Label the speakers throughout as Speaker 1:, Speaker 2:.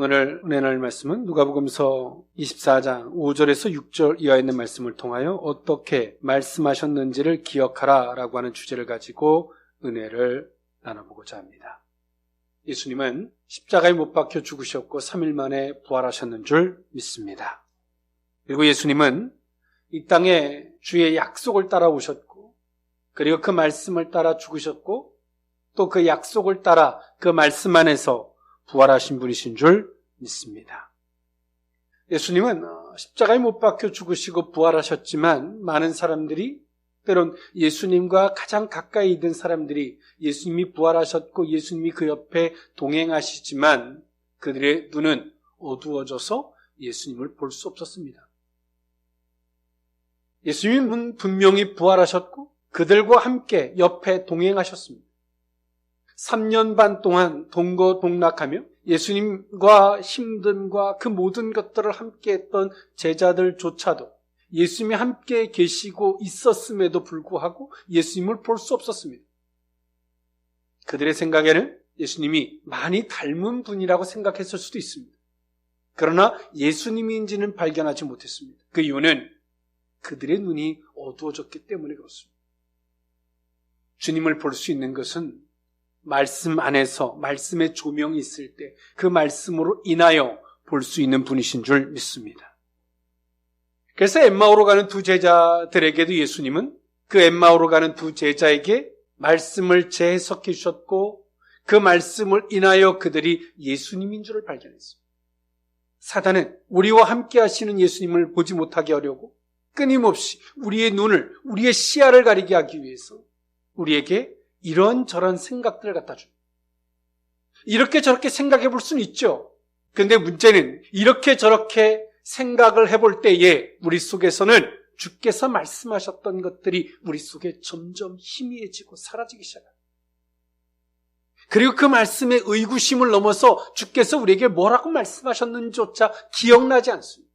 Speaker 1: 오늘 은혜 나눌 말씀은 누가복음서 24장 5절에서 6절 이하에 있는 말씀을 통하여 어떻게 말씀하셨는지를 기억하라 라고 하는 주제를 가지고 은혜를 나눠보고자 합니다. 예수님은 십자가에 못 박혀 죽으셨고 3일 만에 부활하셨는 줄 믿습니다. 그리고 예수님은 이 땅에 주의 약속을 따라오셨고, 그리고 그 말씀을 따라 죽으셨고, 또 그 약속을 따라 그 말씀 안에서 부활하신 분이신 줄 믿습니다. 예수님은 십자가에 못 박혀 죽으시고 부활하셨지만 많은 사람들이, 때론 예수님과 가장 가까이 있는 사람들이 예수님이 부활하셨고 예수님이 그 옆에 동행하시지만 그들의 눈은 어두워져서 예수님을 볼 수 없었습니다. 예수님은 분명히 부활하셨고 그들과 함께 옆에 동행하셨습니다. 3년 반 동안 동거동락하며 예수님과 힘듦과 그 모든 것들을 함께 했던 제자들조차도 예수님이 함께 계시고 있었음에도 불구하고 예수님을 볼 수 없었습니다. 그들의 생각에는 예수님이 많이 닮은 분이라고 생각했을 수도 있습니다. 그러나 예수님인지는 발견하지 못했습니다. 그 이유는 그들의 눈이 어두워졌기 때문에 그렇습니다. 주님을 볼 수 있는 것은 말씀 안에서 말씀의 조명이 있을 때 그 말씀으로 인하여 볼 수 있는 분이신 줄 믿습니다. 그래서 엠마오로 가는 두 제자들에게도 예수님은 그 엠마오로 가는 두 제자에게 말씀을 재해석해 주셨고 그 말씀을 인하여 그들이 예수님인 줄을 발견했습니다. 사단은 우리와 함께 하시는 예수님을 보지 못하게 하려고 끊임없이 우리의 눈을, 우리의 시야를 가리게 하기 위해서 우리에게 이런저런 생각들을 갖다 줍니다. 이렇게 저렇게 생각해 볼 수는 있죠. 그런데 문제는 이렇게 저렇게 생각을 해볼 때에 우리 속에서는 주께서 말씀하셨던 것들이 우리 속에 점점 희미해지고 사라지기 시작합니다. 그리고 그 말씀의 의구심을 넘어서 주께서 우리에게 뭐라고 말씀하셨는지조차 기억나지 않습니다.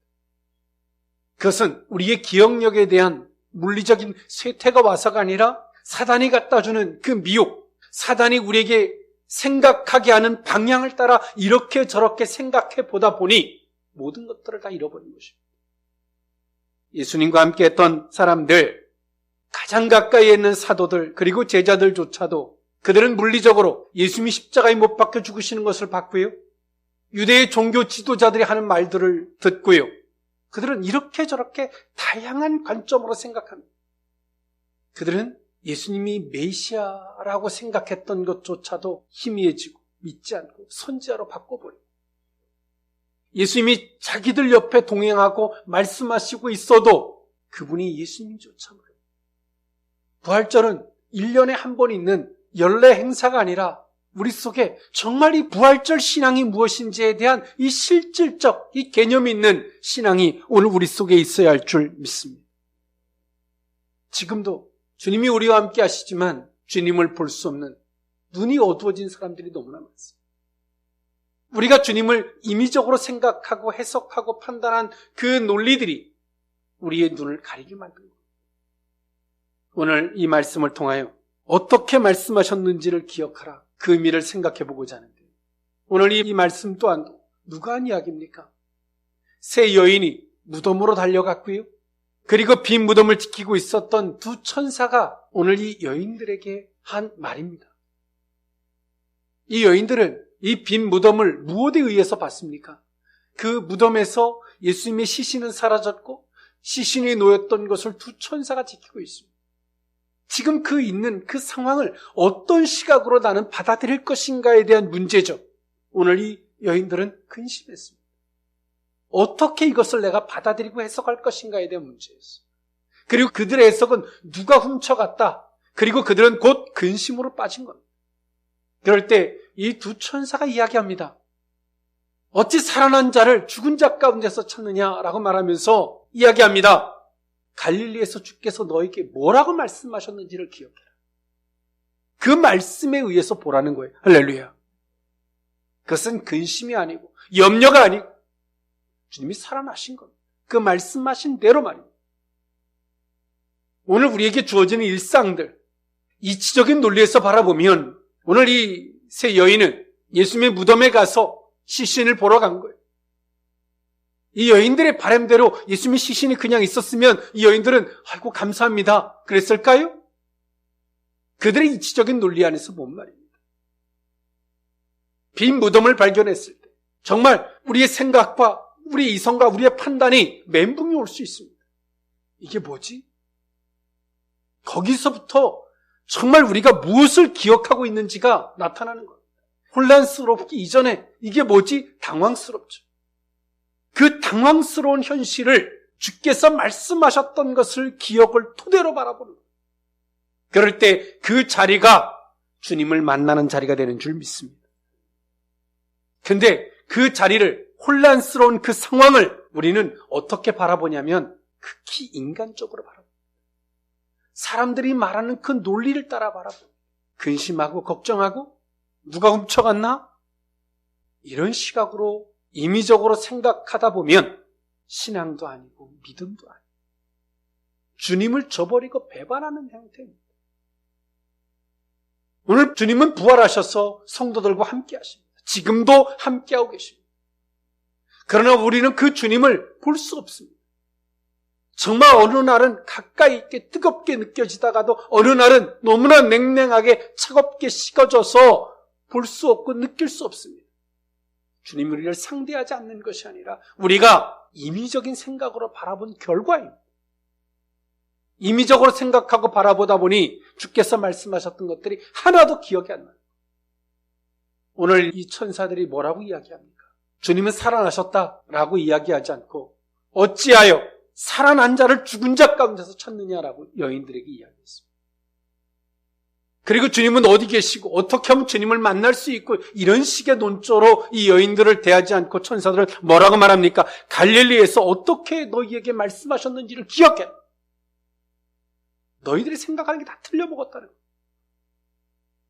Speaker 1: 그것은 우리의 기억력에 대한 물리적인 쇠퇴가 와서가 아니라 사단이 갖다 주는 그 미혹, 사단이 우리에게 생각하게 하는 방향을 따라 이렇게 저렇게 생각해 보다 보니 모든 것들을 다 잃어버린 것입니다. 예수님과 함께 했던 사람들, 가장 가까이 있는 사도들, 그리고 제자들조차도 그들은 물리적으로 예수님이 십자가에 못 박혀 죽으시는 것을 봤고요. 유대의 종교 지도자들이 하는 말들을 듣고요. 그들은 이렇게 저렇게 다양한 관점으로 생각합니다. 그들은 예수님이 메시아라고 생각했던 것조차도 희미해지고 믿지 않고 선지자로 바꿔버립니다. 예수님이 자기들 옆에 동행하고 말씀하시고 있어도 그분이 예수님조차 모릅니다. 부활절은 1년에 한 번 있는 연례 행사가 아니라 우리 속에 정말 이 부활절 신앙이 무엇인지에 대한 이 실질적, 이 개념이 있는 신앙이 오늘 우리 속에 있어야 할 줄 믿습니다. 지금도 주님이 우리와 함께 하시지만 주님을 볼 수 없는 눈이 어두워진 사람들이 너무나 많습니다. 우리가 주님을 임의적으로 생각하고 해석하고 판단한 그 논리들이 우리의 눈을 가리게 만든 겁니다. 오늘 이 말씀을 통하여 어떻게 말씀하셨는지를 기억하라. 그 의미를 생각해 보고자 하는데 오늘 이 말씀 또한 누가 한 이야기입니까? 세 여인이 무덤으로 달려갔고요. 그리고 빈 무덤을 지키고 있었던 두 천사가 오늘 이 여인들에게 한 말입니다. 이 여인들은 이 빈 무덤을 무엇에 의해서 봤습니까? 그 무덤에서 예수님의 시신은 사라졌고 시신이 놓였던 것을 두 천사가 지키고 있습니다. 지금 그 있는 그 상황을 어떤 시각으로 나는 받아들일 것인가에 대한 문제죠. 오늘 이 여인들은 근심했습니다. 어떻게 이것을 내가 받아들이고 해석할 것인가에 대한 문제였어요. 그리고 그들의 해석은 누가 훔쳐갔다. 그리고 그들은 곧 근심으로 빠진 겁니다. 그럴 때 이 두 천사가 이야기합니다. 어찌 살아난 자를 죽은 자 가운데서 찾느냐라고 말하면서 이야기합니다. 갈릴리에서 주께서 너에게 뭐라고 말씀하셨는지를 기억해라. 그 말씀에 의해서 보라는 거예요. 할렐루야. 그것은 근심이 아니고 염려가 아니고 주님이 살아나신 겁니다. 그 말씀하신 대로 말입니다. 오늘 우리에게 주어지는 일상들, 이치적인 논리에서 바라보면 오늘 이 세 여인은 예수님의 무덤에 가서 시신을 보러 간 거예요. 이 여인들의 바람대로 예수님의 시신이 그냥 있었으면 이 여인들은 아이고 감사합니다 그랬을까요? 그들의 이치적인 논리 안에서 본 말입니다. 빈 무덤을 발견했을 때 정말 우리의 생각과 우리의 이성과 우리의 판단이 멘붕이 올 수 있습니다. 이게 뭐지? 거기서부터 정말 우리가 무엇을 기억하고 있는지가 나타나는 겁니다. 혼란스럽기 이전에 이게 뭐지? 당황스럽죠. 그 당황스러운 현실을 주께서 말씀하셨던 것을 기억을 토대로 바라보는 거예요. 그럴 때 그 자리가 주님을 만나는 자리가 되는 줄 믿습니다. 근데 그 자리를, 혼란스러운 그 상황을 우리는 어떻게 바라보냐면 극히 인간적으로 바라봅니다. 사람들이 말하는 그 논리를 따라 바라봅니다. 근심하고 걱정하고 누가 훔쳐갔나? 이런 시각으로 임의적으로 생각하다 보면 신앙도 아니고 믿음도 아니고 주님을 저버리고 배반하는 형태입니다. 오늘 주님은 부활하셔서 성도들과 함께 하십니다. 지금도 함께하고 계십니다. 그러나 우리는 그 주님을 볼 수 없습니다. 정말 어느 날은 가까이 있게 뜨겁게 느껴지다가도 어느 날은 너무나 냉랭하게 차갑게 식어져서 볼 수 없고 느낄 수 없습니다. 주님이 우리를 상대하지 않는 것이 아니라 우리가 임의적인 생각으로 바라본 결과입니다. 임의적으로 생각하고 바라보다 보니 주께서 말씀하셨던 것들이 하나도 기억이 안 나요. 오늘 이 천사들이 뭐라고 이야기합니까? 주님은 살아나셨다라고 이야기하지 않고 어찌하여 살아난 자를 죽은 자 가운데서 찾느냐라고 여인들에게 이야기했습니다. 그리고 주님은 어디 계시고 어떻게 하면 주님을 만날 수 있고 이런 식의 논조로 이 여인들을 대하지 않고 천사들을 뭐라고 말합니까? 갈릴리에서 어떻게 너희에게 말씀하셨는지를 기억해. 너희들이 생각하는 게 다 틀려먹었다는 거예요.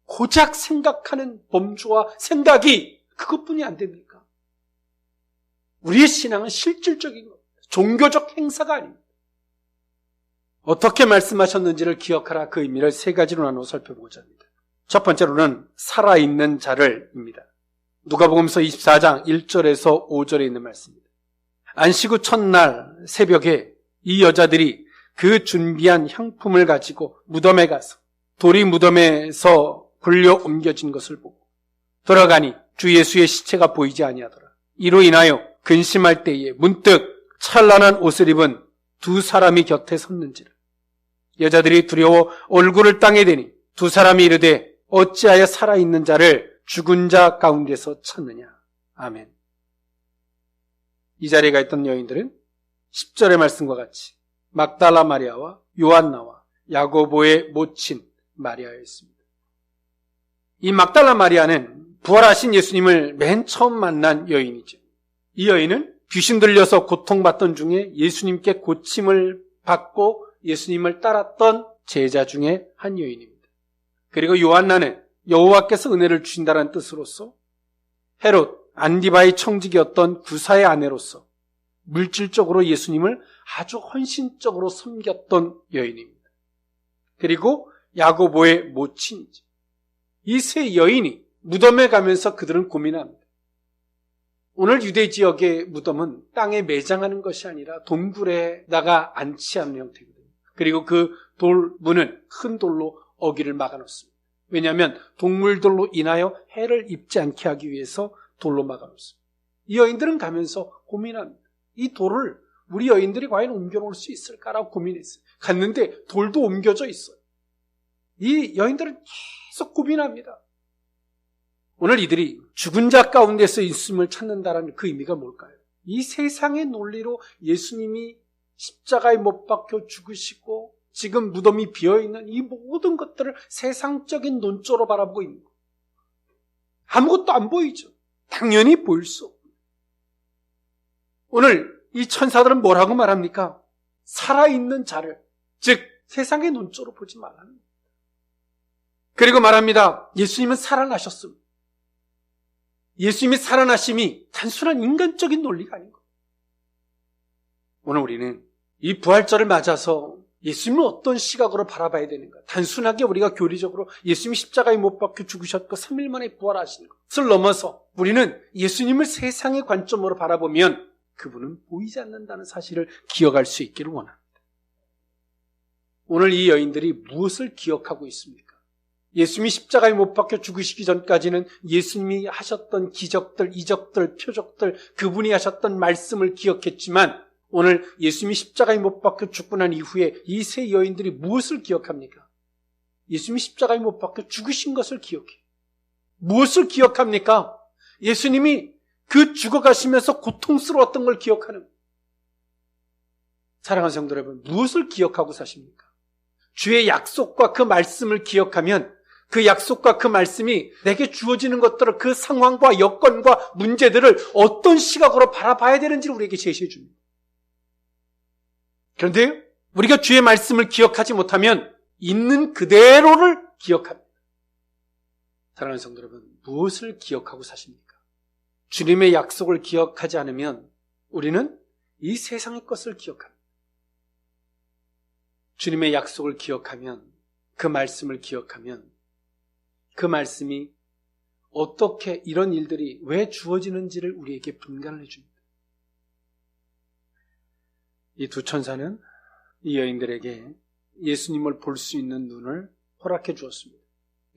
Speaker 1: 고작 생각하는 범주와 생각이 그것뿐이 안 됩니까? 우리의 신앙은 실질적인 겁니다. 종교적 행사가 아닙니다. 어떻게 말씀하셨는지를 기억하라, 그 의미를 세 가지로 나눠 살펴보고자 합니다. 첫 번째로는 살아있는 자를입니다. 누가복음서 24장 1절에서 5절에 있는 말씀입니다. 안식 후 첫날 새벽에 이 여자들이 그 준비한 향품을 가지고 무덤에 가서 돌이 무덤에서 굴려 옮겨진 것을 보고 들어가니 주 예수의 시체가 보이지 아니하더라. 이로 인하여 근심할 때에 문득 찬란한 옷을 입은 두 사람이 곁에 섰는지라. 여자들이 두려워 얼굴을 땅에 대니 두 사람이 이르되 어찌하여 살아있는 자를 죽은 자 가운데서 찾느냐. 아멘. 이 자리에 있던 여인들은 10절의 말씀과 같이 막달라 마리아와 요한나와 야고보의 모친 마리아였습니다. 이 막달라 마리아는 부활하신 예수님을 맨 처음 만난 여인이죠. 이 여인은 귀신 들려서 고통받던 중에 예수님께 고침을 받고 예수님을 따랐던 제자 중에 한 여인입니다. 그리고 요한나는 여호와께서 은혜를 주신다는 뜻으로서 헤롯 안디바의 청직이었던 구사의 아내로서 물질적으로 예수님을 아주 헌신적으로 섬겼던 여인입니다. 그리고 야고보의 모친이죠. 이 세 여인이 무덤에 가면서 그들은 고민합니다. 오늘 유대 지역의 무덤은 땅에 매장하는 것이 아니라 동굴에다가 안치하는 형태거든요. 그리고 그 돌문은 큰 돌로 어귀를 막아놓습니다. 왜냐하면 동물들로 인하여 해를 입지 않게 하기 위해서 돌로 막아놓습니다. 이 여인들은 가면서 고민합니다. 이 돌을 우리 여인들이 과연 옮겨놓을 수 있을까라고 고민했어요. 갔는데 돌도 옮겨져 있어요. 이 여인들은 계속 고민합니다. 오늘 이들이 죽은 자 가운데서 예수님을 찾는다는 그 의미가 뭘까요? 이 세상의 논리로 예수님이 십자가에 못 박혀 죽으시고 지금 무덤이 비어있는 이 모든 것들을 세상적인 논조로 바라보고 있는 거예요. 아무것도 안 보이죠. 당연히 보일 수 없고. 오늘 이 천사들은 뭐라고 말합니까? 살아있는 자를, 즉 세상의 논조로 보지 말라는 겁니다. 그리고 말합니다. 예수님은 살아나셨습니다. 예수님이 살아나심이 단순한 인간적인 논리가 아닌 거예요. 오늘 우리는 이 부활절을 맞아서 예수님을 어떤 시각으로 바라봐야 되는가? 단순하게 우리가 교리적으로 예수님이 십자가에 못 박혀 죽으셨고 3일 만에 부활하신 것을 넘어서 우리는 예수님을 세상의 관점으로 바라보면 그분은 보이지 않는다는 사실을 기억할 수 있기를 원합니다. 오늘 이 여인들이 무엇을 기억하고 있습니까? 예수님이 십자가에 못 박혀 죽으시기 전까지는 예수님이 하셨던 기적들, 이적들, 표적들, 그분이 하셨던 말씀을 기억했지만 오늘 예수님이 십자가에 못 박혀 죽고 난 이후에 이 세 여인들이 무엇을 기억합니까? 예수님이 십자가에 못 박혀 죽으신 것을 기억해요. 무엇을 기억합니까? 예수님이 그 죽어가시면서 고통스러웠던 걸 기억하는. 사랑하는 성도 여러분, 무엇을 기억하고 사십니까? 주의 약속과 그 말씀을 기억하면 그 약속과 그 말씀이 내게 주어지는 것들을, 그 상황과 여건과 문제들을 어떤 시각으로 바라봐야 되는지를 우리에게 제시해 줍니다. 그런데 우리가 주의 말씀을 기억하지 못하면 있는 그대로를 기억합니다. 사랑하는 성도 여러분, 무엇을 기억하고 사십니까? 주님의 약속을 기억하지 않으면 우리는 이 세상의 것을 기억합니다. 주님의 약속을 기억하면, 그 말씀을 기억하면 그 말씀이 어떻게 이런 일들이 왜 주어지는지를 우리에게 분간을 해줍니다. 이 두 천사는 이 여인들에게 예수님을 볼 수 있는 눈을 허락해 주었습니다.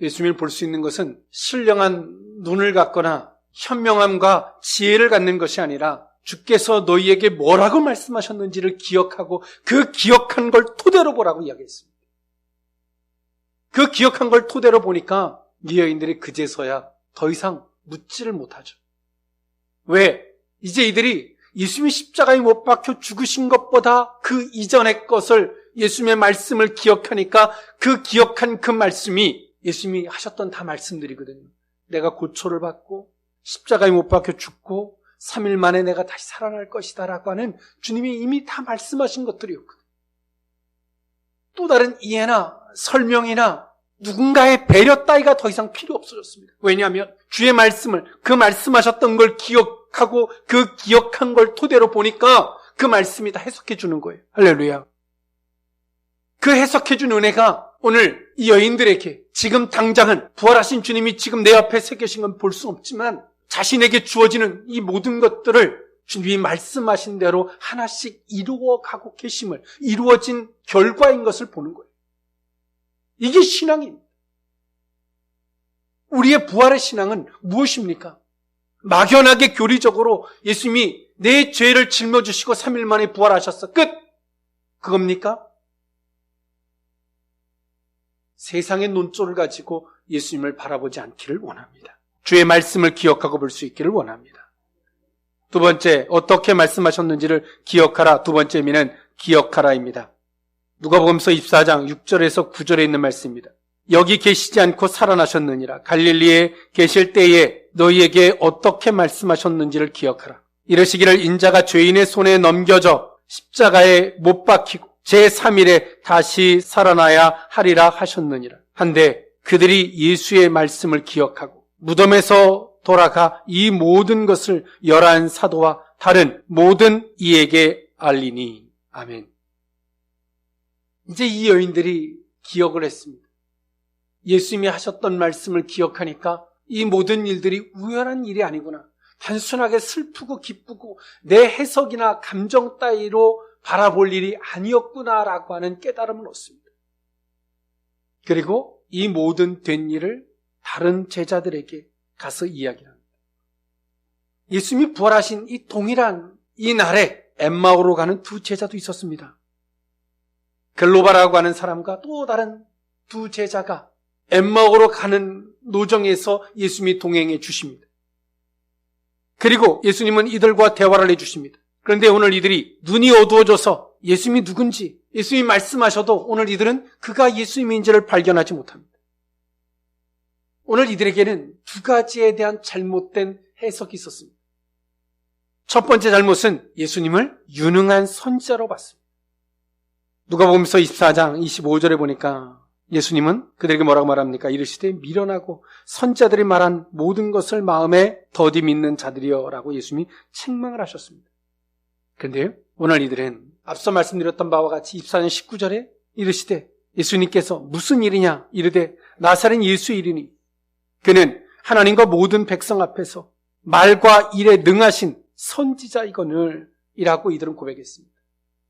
Speaker 1: 예수님을 볼 수 있는 것은 신령한 눈을 갖거나 현명함과 지혜를 갖는 것이 아니라 주께서 너희에게 뭐라고 말씀하셨는지를 기억하고 그 기억한 걸 토대로 보라고 이야기했습니다. 그 기억한 걸 토대로 보니까 이 여인들이 그제서야 더 이상 묻지를 못하죠. 왜? 이제 이들이 예수님이 십자가에 못 박혀 죽으신 것보다 그 이전의 것을, 예수님의 말씀을 기억하니까 그 기억한 그 말씀이 예수님이 하셨던 다 말씀들이거든요. 내가 고초를 받고 십자가에 못 박혀 죽고 3일 만에 내가 다시 살아날 것이다 라고 하는 주님이 이미 다 말씀하신 것들이었거든요. 또 다른 이해나 설명이나 누군가의 배려 따위가 더 이상 필요 없어졌습니다. 왜냐하면 주의 말씀을, 그 말씀하셨던 걸 기억하고 그 기억한 걸 토대로 보니까 그 말씀이 다 해석해 주는 거예요. 할렐루야. 그 해석해 준 은혜가 오늘 이 여인들에게 지금 당장은 부활하신 주님이 지금 내 앞에 서 계신 건 볼 수 없지만 자신에게 주어지는 이 모든 것들을 주님이 말씀하신 대로 하나씩 이루어가고 계심을, 이루어진 결과인 것을 보는 거예요. 이게 신앙입니다. 우리의 부활의 신앙은 무엇입니까? 막연하게 교리적으로 예수님이 내 죄를 짊어지시고 3일 만에 부활하셨어. 끝! 그겁니까? 세상의 논조를 가지고 예수님을 바라보지 않기를 원합니다. 주의 말씀을 기억하고 볼 수 있기를 원합니다. 두 번째, 어떻게 말씀하셨는지를 기억하라. 두 번째 의미는 기억하라입니다. 누가복음서 24장 6절에서 9절에 있는 말씀입니다. 여기 계시지 않고 살아나셨느니라. 갈릴리에 계실 때에 너희에게 어떻게 말씀하셨는지를 기억하라. 이르시기를 인자가 죄인의 손에 넘겨져 십자가에 못 박히고 제3일에 다시 살아나야 하리라 하셨느니라. 한데 그들이 예수의 말씀을 기억하고 무덤에서 돌아가 이 모든 것을 11 사도와 다른 모든 이에게 알리니. 아멘. 이제 이 여인들이 기억을 했습니다. 예수님이 하셨던 말씀을 기억하니까 이 모든 일들이 우연한 일이 아니구나. 단순하게 슬프고 기쁘고 내 해석이나 감정 따위로 바라볼 일이 아니었구나라고 하는 깨달음을 얻습니다. 그리고 이 모든 된 일을 다른 제자들에게 가서 이야기합니다. 예수님이 부활하신 이 동일한 이 날에 엠마오로 가는 두 제자도 있었습니다. 글로바라고 하는 사람과 또 다른 두 제자가 엠마오로 가는 노정에서 예수님이 동행해 주십니다. 그리고 예수님은 이들과 대화를 해주십니다. 그런데 오늘 이들이 눈이 어두워져서 예수님이 누군지, 예수님이 말씀하셔도 오늘 이들은 그가 예수님인지를 발견하지 못합니다. 오늘 이들에게는 두 가지에 대한 잘못된 해석이 있었습니다. 첫 번째 잘못은 예수님을 유능한 선지자로 봤습니다. 누가복음서 24장 25절에 보니까 예수님은 그들에게 뭐라고 말합니까? 이르시되 미련하고 선지자들이 말한 모든 것을 마음에 더디 믿는 자들이여 라고 예수님이 책망을 하셨습니다. 그런데 오늘 이들은 앞서 말씀드렸던 바와 같이 24장 19절에 이르시되 예수님께서 무슨 일이냐 이르되 나사렛 예수의 일이니 그는 하나님과 모든 백성 앞에서 말과 일에 능하신 선지자이거늘 이라고 이들은 고백했습니다.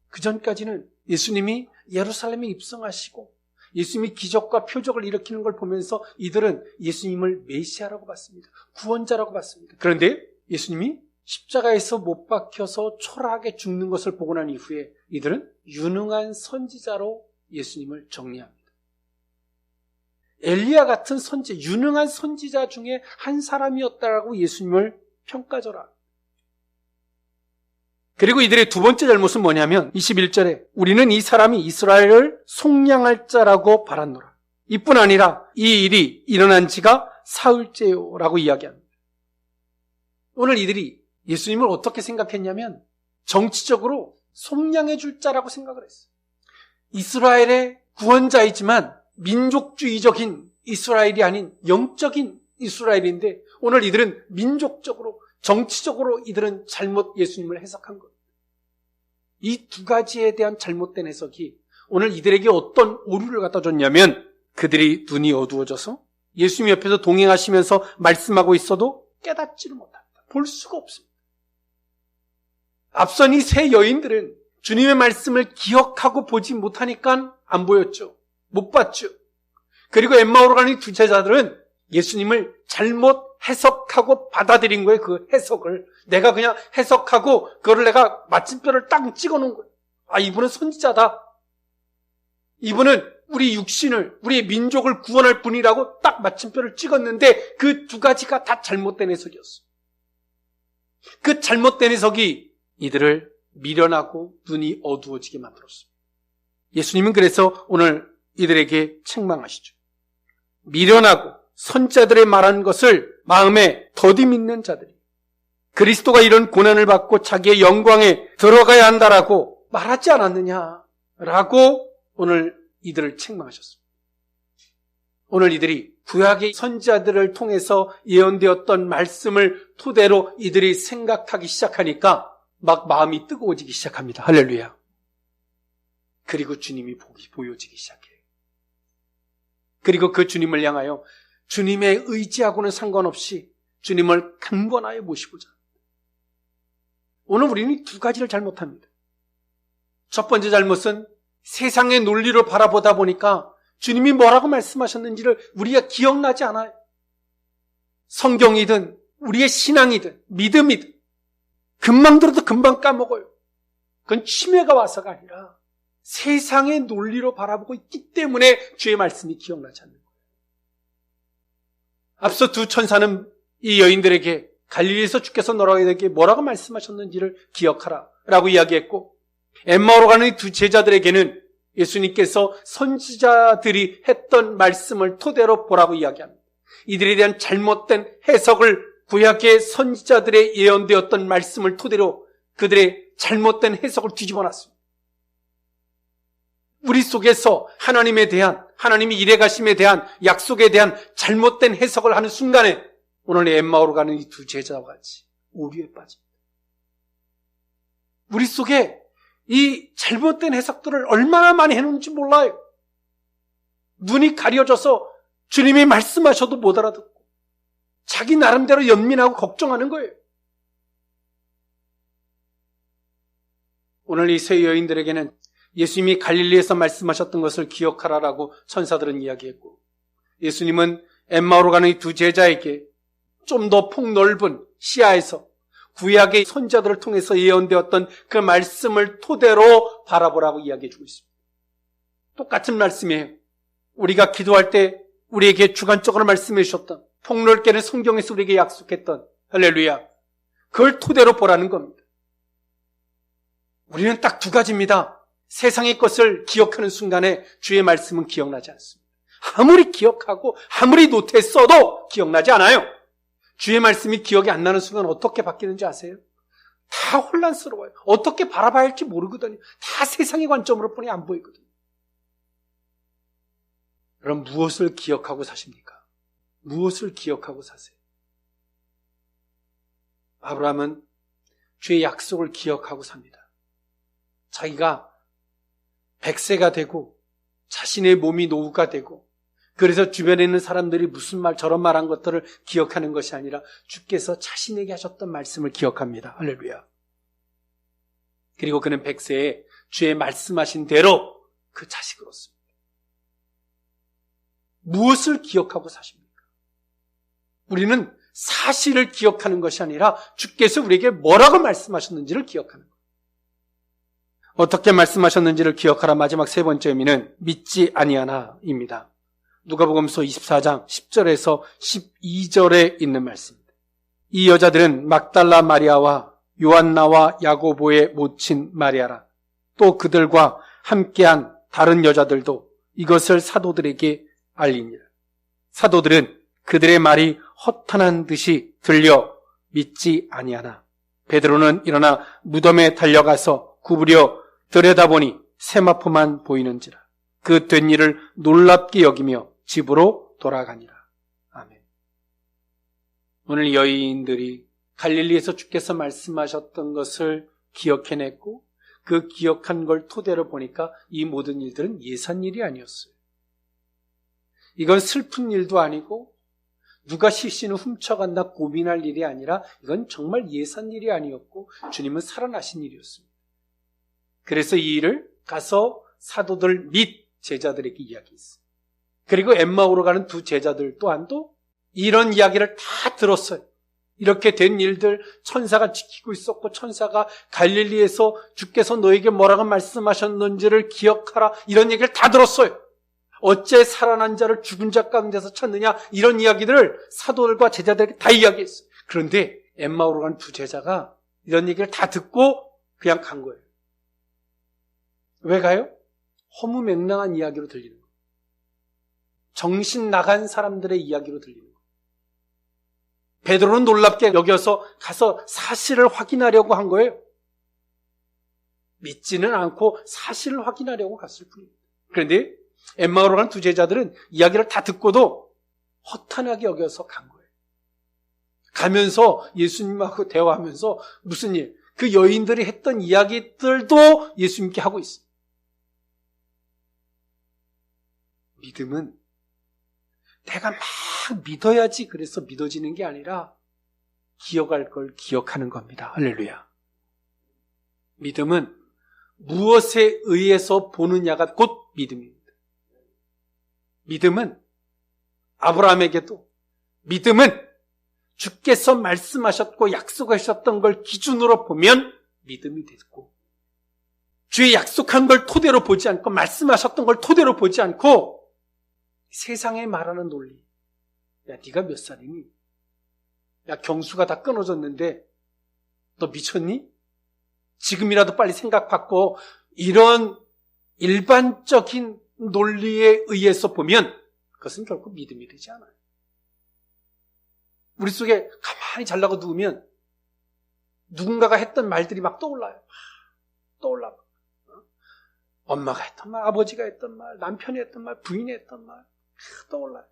Speaker 1: 그 전까지는 예수님이 예루살렘에 입성하시고 예수님이 기적과 표적을 일으키는 걸 보면서 이들은 예수님을 메시아라고 봤습니다. 구원자라고 봤습니다. 그런데 예수님이 십자가에서 못 박혀서 초라하게 죽는 것을 보고 난 이후에 이들은 유능한 선지자로 예수님을 정리합니다. 엘리야 같은 유능한 선지자 중에 한 사람이었다라고 예수님을 평가절하. 그리고 이들의 두 번째 잘못은 뭐냐면 21절에 우리는 이 사람이 이스라엘을 속량할 자라고 바랐노라. 이뿐 아니라 이 일이 일어난 지가 사흘째요라고 이야기합니다. 오늘 이들이 예수님을 어떻게 생각했냐면 정치적으로 속량해 줄 자라고 생각을 했어요. 이스라엘의 구원자이지만 민족주의적인 이스라엘이 아닌 영적인 이스라엘인데 오늘 이들은 민족적으로 정치적으로 이들은 잘못 예수님을 해석한 것. 이 두 가지에 대한 잘못된 해석이 오늘 이들에게 어떤 오류를 갖다 줬냐면 그들이 눈이 어두워져서 예수님 옆에서 동행하시면서 말씀하고 있어도 깨닫지를 못합니다. 볼 수가 없습니다. 앞선 이 세 여인들은 주님의 말씀을 기억하고 보지 못하니까 안 보였죠. 못 봤죠. 그리고 엠마오로 가는 이 두 제자들은 예수님을 잘못 해석하고 받아들인 거예요. 그 해석을. 내가 그냥 해석하고 그거를 내가 마침표를 딱 찍어놓은 거예요. 아, 이분은 선지자다. 이분은 우리 육신을, 우리의 민족을 구원할 분이라고 딱 마침표를 찍었는데 그 두 가지가 다 잘못된 해석이었어요. 그 잘못된 해석이 이들을 미련하고 눈이 어두워지게 만들었습니다. 예수님은 그래서 오늘 이들에게 책망하시죠. 미련하고 선자들의 말한 것을 마음에 더디 믿는 자들이 그리스도가 이런 고난을 받고 자기의 영광에 들어가야 한다라고 말하지 않았느냐라고 오늘 이들을 책망하셨습니다. 오늘 이들이 구약의 선지자들을 통해서 예언되었던 말씀을 토대로 이들이 생각하기 시작하니까 막 마음이 뜨거워지기 시작합니다. 할렐루야. 그리고 주님이 보여지기 시작해요. 그리고 그 주님을 향하여 주님의 의지하고는 상관없이 주님을 강권하여 모시고자. 오늘 우리는 두 가지를 잘못합니다. 첫 번째 잘못은 세상의 논리로 바라보다 보니까 주님이 뭐라고 말씀하셨는지를 우리가 기억나지 않아요. 성경이든 우리의 신앙이든 믿음이든 금방 들어도 금방 까먹어요. 그건 치매가 와서가 아니라 세상의 논리로 바라보고 있기 때문에 주의 말씀이 기억나지 않는 거예요. 앞서 두 천사는 이 여인들에게 갈릴리에서 주께서 너희에게 뭐라고 말씀하셨는지를 기억하라 라고 이야기했고 엠마오로 가는 이 두 제자들에게는 예수님께서 선지자들이 했던 말씀을 토대로 보라고 이야기합니다. 이들에 대한 잘못된 해석을 구약의 선지자들의 예언되었던 말씀을 토대로 그들의 잘못된 해석을 뒤집어 놨습니다. 우리 속에서 하나님에 대한, 하나님이 일해 가심에 대한 약속에 대한 잘못된 해석을 하는 순간에 오늘 엠마오로 가는 이 두 제자와 같이 오류에 빠집니다. 우리 속에 이 잘못된 해석들을 얼마나 많이 해놓은지 몰라요. 눈이 가려져서 주님이 말씀하셔도 못 알아듣고 자기 나름대로 연민하고 걱정하는 거예요. 오늘 이 세 여인들에게는 예수님이 갈릴리에서 말씀하셨던 것을 기억하라라고 천사들은 이야기했고 예수님은 엠마오로 가는 이 두 제자에게 좀 더 폭넓은 시야에서 구약의 선지자들을 통해서 예언되었던 그 말씀을 토대로 바라보라고 이야기해 주고 있습니다. 똑같은 말씀이에요. 우리가 기도할 때 우리에게 주관적으로 말씀해 주셨던 폭넓게는 성경에서 우리에게 약속했던 할렐루야. 그걸 토대로 보라는 겁니다. 우리는 딱 두 가지입니다. 세상의 것을 기억하는 순간에 주의 말씀은 기억나지 않습니다. 아무리 기억하고 아무리 노트에 써도 기억나지 않아요. 주의 말씀이 기억이 안 나는 순간 어떻게 바뀌는지 아세요? 다 혼란스러워요. 어떻게 바라봐야 할지 모르거든요. 다 세상의 관점으로 뿐이 안 보이거든요. 그럼 무엇을 기억하고 사십니까? 무엇을 기억하고 사세요? 아브라함은 주의 약속을 기억하고 삽니다. 자기가 100세가 되고 자신의 몸이 노후가 되고 그래서 주변에 있는 사람들이 무슨 말 저런 말한 것들을 기억하는 것이 아니라 주께서 자신에게 하셨던 말씀을 기억합니다. 할렐루야. 그리고 그는 100세에 주의 말씀하신 대로 그 자식으로습니다. 무엇을 기억하고 사십니까? 우리는 사실을 기억하는 것이 아니라 주께서 우리에게 뭐라고 말씀하셨는지를 기억하는 거예요. 어떻게 말씀하셨는지를 기억하라. 마지막 세 번째 의미는 믿지 아니하나입니다. 누가복음서 24장 10절에서 12절에 있는 말씀입니다. 이 여자들은 막달라 마리아와 요한나와 야고보의 모친 마리아라. 또 그들과 함께한 다른 여자들도 이것을 사도들에게 알리니라. 사도들은 그들의 말이 허탄한 듯이 들려 믿지 아니하나 베드로는 일어나 무덤에 달려가서 구부려 들여다보니 세마포만 보이는지라. 그 된 일을 놀랍게 여기며 집으로 돌아가니라. 아멘. 오늘 여인들이 갈릴리에서 주께서 말씀하셨던 것을 기억해냈고 그 기억한 걸 토대로 보니까 이 모든 일들은 예산일이 아니었어요. 이건 슬픈 일도 아니고 누가 시신을 훔쳐간다 고민할 일이 아니라 이건 정말 예산일이 아니었고 주님은 살아나신 일이었습니다. 그래서 이 일을 가서 사도들 및 제자들에게 이야기했어요. 그리고 엠마오로 가는 두 제자들 또한도 이런 이야기를 다 들었어요. 이렇게 된 일들 천사가 지키고 있었고 천사가 갈릴리에서 주께서 너에게 뭐라고 말씀하셨는지를 기억하라 이런 얘기를 다 들었어요. 어째 살아난 자를 죽은 자 가운데서 찾느냐 이런 이야기들을 사도들과 제자들에게 다 이야기했어요. 그런데 엠마오로 가는 두 제자가 이런 얘기를 다 듣고 그냥 간 거예요. 왜 가요? 허무맹랑한 이야기로 들리는 거예요. 정신 나간 사람들의 이야기로 들리는 거예요. 베드로는 놀랍게 여겨서 가서 사실을 확인하려고 한 거예요. 믿지는 않고 사실을 확인하려고 갔을 뿐입니다. 그런데 엠마오로 간 두 제자들은 이야기를 다 듣고도 허탄하게 여겨서 간 거예요. 가면서 예수님하고 대화하면서 무슨 일? 그 여인들이 했던 이야기들도 예수님께 하고 있어요. 믿음은 내가 막 믿어야지 그래서 믿어지는 게 아니라 기억할 걸 기억하는 겁니다. 할렐루야. 믿음은 무엇에 의해서 보느냐가 곧 믿음입니다. 믿음은 아브라함에게도 믿음은 주께서 말씀하셨고 약속하셨던 걸 기준으로 보면 믿음이 됐고 주의 약속한 걸 토대로 보지 않고 말씀하셨던 걸 토대로 보지 않고 세상에 말하는 논리. 야, 네가 몇 살이니? 야, 경수가 다 끊어졌는데 너 미쳤니? 지금이라도 빨리 생각 바꿔. 이런 일반적인 논리에 의해서 보면 그것은 결코 믿음이 되지 않아요. 우리 속에 가만히 잘라고 누우면 누군가가 했던 말들이 막 떠올라요. 떠올라. 엄마가 했던 말, 아버지가 했던 말, 남편이 했던 말, 부인이 했던 말 떠올라요.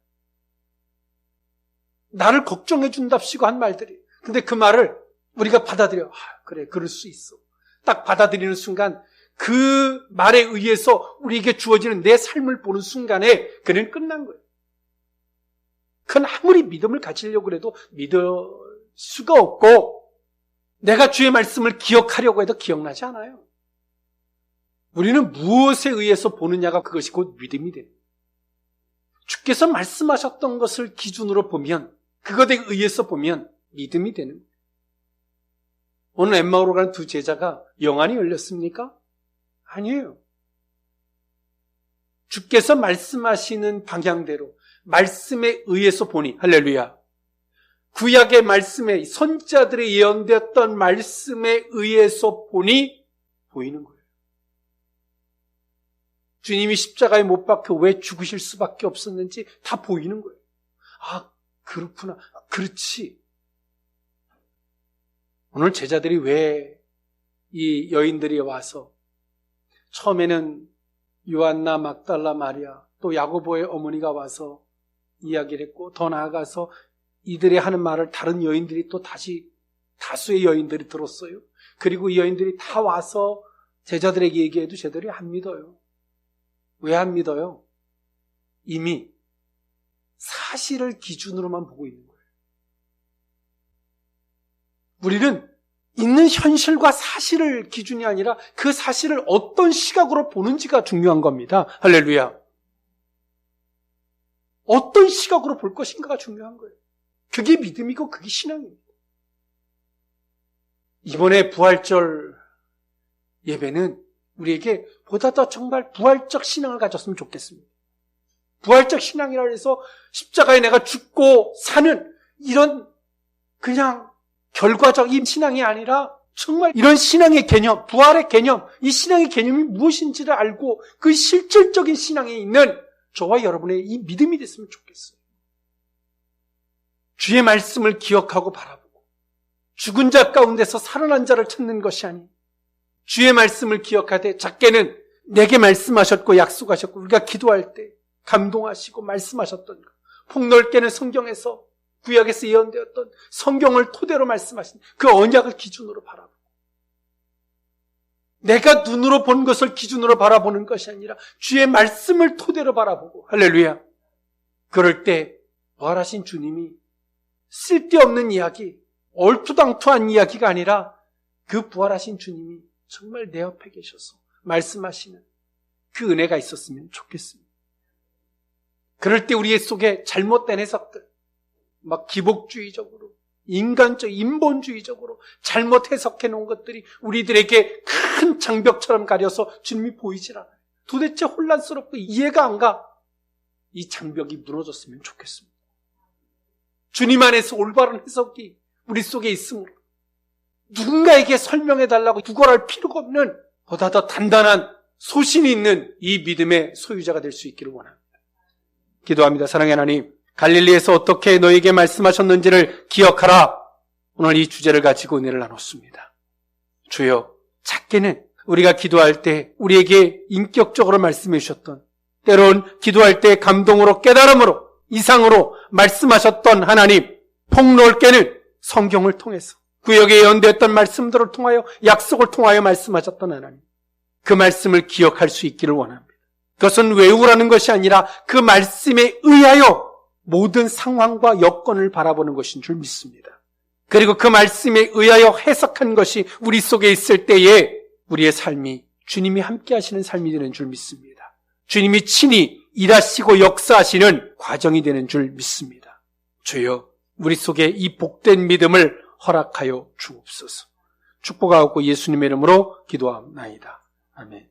Speaker 1: 나를 걱정해 준답시고 한 말들이. 근데 그 말을 우리가 받아들여. 그래, 그럴 수 있어. 딱 받아들이는 순간 그 말에 의해서 우리에게 주어지는 내 삶을 보는 순간에 그는 끝난 거예요. 그건 아무리 믿음을 가지려고 해도 믿을 수가 없고 내가 주의 말씀을 기억하려고 해도 기억나지 않아요. 우리는 무엇에 의해서 보느냐가 그것이 곧 믿음이 됩니다. 주께서 말씀하셨던 것을 기준으로 보면 그것에 의해서 보면 믿음이 되는 거예요. 오늘 엠마오로 가는 두 제자가 영안이 열렸습니까? 아니에요. 주께서 말씀하시는 방향대로 말씀에 의해서 보니 할렐루야. 구약의 말씀에 선지자들의 예언되었던 말씀에 의해서 보니 보이는 거예요. 주님이 십자가에 못 박혀 왜 죽으실 수밖에 없었는지 다 보이는 거예요. 아, 그렇구나. 그렇지. 오늘 제자들이 왜 이 여인들이 와서 처음에는 요한나, 막달라, 마리아, 또 야고보의 어머니가 와서 이야기를 했고 더 나아가서 이들이 하는 말을 다른 여인들이 또 다시 다수의 여인들이 들었어요. 그리고 이 여인들이 다 와서 제자들에게 얘기해도 제자들이 안 믿어요. 왜 안 믿어요? 이미 사실을 기준으로만 보고 있는 거예요. 우리는 있는 현실과 사실을 기준이 아니라 그 사실을 어떤 시각으로 보는지가 중요한 겁니다. 할렐루야. 어떤 시각으로 볼 것인가가 중요한 거예요. 그게 믿음이고 그게 신앙입니다. 이번에 부활절 예배는 우리에게 보다 더 정말 부활적 신앙을 가졌으면 좋겠습니다. 부활적 신앙이라 해서 십자가에 내가 죽고 사는 이런 그냥 결과적인 신앙이 아니라 정말 이런 신앙의 개념, 부활의 개념, 이 신앙의 개념이 무엇인지를 알고 그 실질적인 신앙에 있는 저와 여러분의 이 믿음이 됐으면 좋겠어요. 주의 말씀을 기억하고 바라보고 죽은 자 가운데서 살아난 자를 찾는 것이 아닌 주의 말씀을 기억하되 작게는 내게 말씀하셨고 약속하셨고 우리가 기도할 때 감동하시고 말씀하셨던 것, 폭넓게는 성경에서 구약에서 예언되었던 성경을 토대로 말씀하신 그 언약을 기준으로 바라보고 내가 눈으로 본 것을 기준으로 바라보는 것이 아니라 주의 말씀을 토대로 바라보고 할렐루야. 그럴 때 부활하신 주님이 쓸데없는 이야기, 얼토당토한 이야기가 아니라 그 부활하신 주님이 정말 내 옆에 계셔서 말씀하시는 그 은혜가 있었으면 좋겠습니다. 그럴 때 우리 속에 잘못된 해석들, 막 기복주의적으로, 인간적, 인본주의적으로 잘못 해석해 놓은 것들이 우리들에게 큰 장벽처럼 가려서 주님이 보이질 않아요. 도대체 혼란스럽고 이해가 안 가. 이 장벽이 무너졌으면 좋겠습니다. 주님 안에서 올바른 해석이 우리 속에 있으므로 누군가에게 설명해달라고 구걸할 필요가 없는 보다 더 단단한 소신이 있는 이 믿음의 소유자가 될 수 있기를 원합니다. 기도합니다. 사랑의 하나님, 갈릴리에서 어떻게 너에게 말씀하셨는지를 기억하라. 오늘 이 주제를 가지고 은혜를 나눴습니다. 주여, 작게는 우리가 기도할 때 우리에게 인격적으로 말씀해 주셨던, 때론 기도할 때 감동으로 깨달음으로 이상으로 말씀하셨던 하나님, 폭넓게는 성경을 통해서 구역에 예언되었던 말씀들을 통하여 약속을 통하여 말씀하셨던 하나님, 그 말씀을 기억할 수 있기를 원합니다. 그것은 외우라는 것이 아니라 그 말씀에 의하여 모든 상황과 여건을 바라보는 것인 줄 믿습니다. 그리고 그 말씀에 의하여 해석한 것이 우리 속에 있을 때에 우리의 삶이 주님이 함께 하시는 삶이 되는 줄 믿습니다. 주님이 친히 일하시고 역사하시는 과정이 되는 줄 믿습니다. 주여, 우리 속에 이 복된 믿음을 허락하여 주옵소서. 축복하고 예수님의 이름으로 기도합나이다. 아멘.